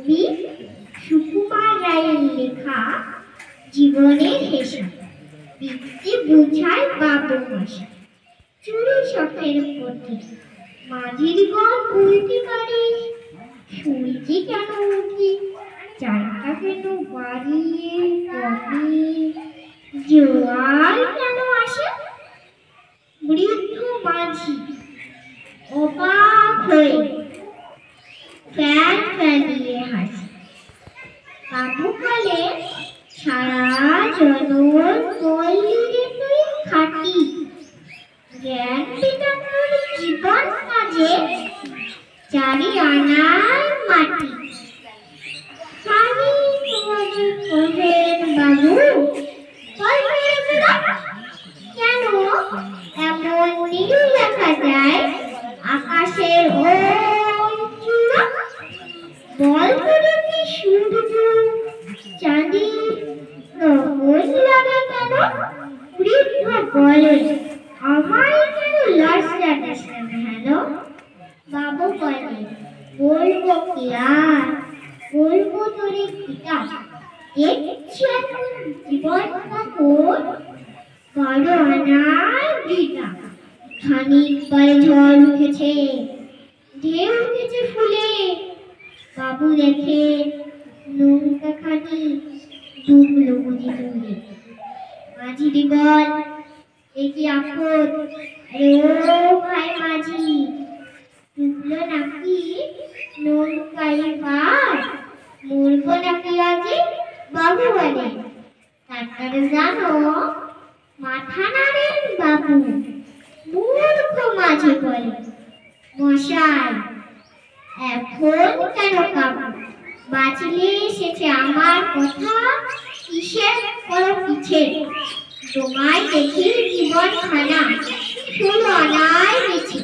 কবি সুকুমার রায়ের লেখা জীবনের হিসাব বৃত্তি বুঝায় বাবু মশাই। চুরি শখের প্রতি মাঝির গণ বলতে পারিস, সূর্যি কেন উঠি, চারটা কেন বাড়িয়ে কমে, জোয়ার কেন আসে। বৃদ্ধ মাঝি অবাক হয়ে ফ্যান ফ্যানিয়ে হাসে। বাবু বলে, সারা জনম কইলে তুই খাটি, জ্ঞান পিতানোর জীবন কাজে চারি আনার মাটি। স্বামী কহেন, বাবু কেন এমন নীল দেখা যায় আকাশের ওই চূড়া, বল করে কি সূর্য চাঁদি গ্রহণ লাগে কেন। বৃদ্ধ বলে, আমায় কেন লজ্জা দেশেন হেন। বাবু বলে, বলবো কি আর, বলবো তোরে কিতাব, দেখছি এখন জীবনটা তোর বড় আনার গীতা। খানিক পরে ঝড় উঠেছে, ঢেউ উঠেছে ফুলে। বাবু দেখে নৌকা খানি ডুবলো বুঝি তুলে। মাঝি বল, এ কি আপদ, আরে ও ভাই মাঝি, ডুবলো নাকি নৌকায় পার, মরবো নাকি আজি। বাবু বলে, ডাক্তারে জানো, মাথা নাড়েন বাবু। মূর্খ মাঝি বলে, মশাই এখন কেন কাবু, বাঁচলে এসেছে আমার কথা, কিসের করো পিছে। তোমায় দেখি জীবন খানা, শুনো আনায় গেছি।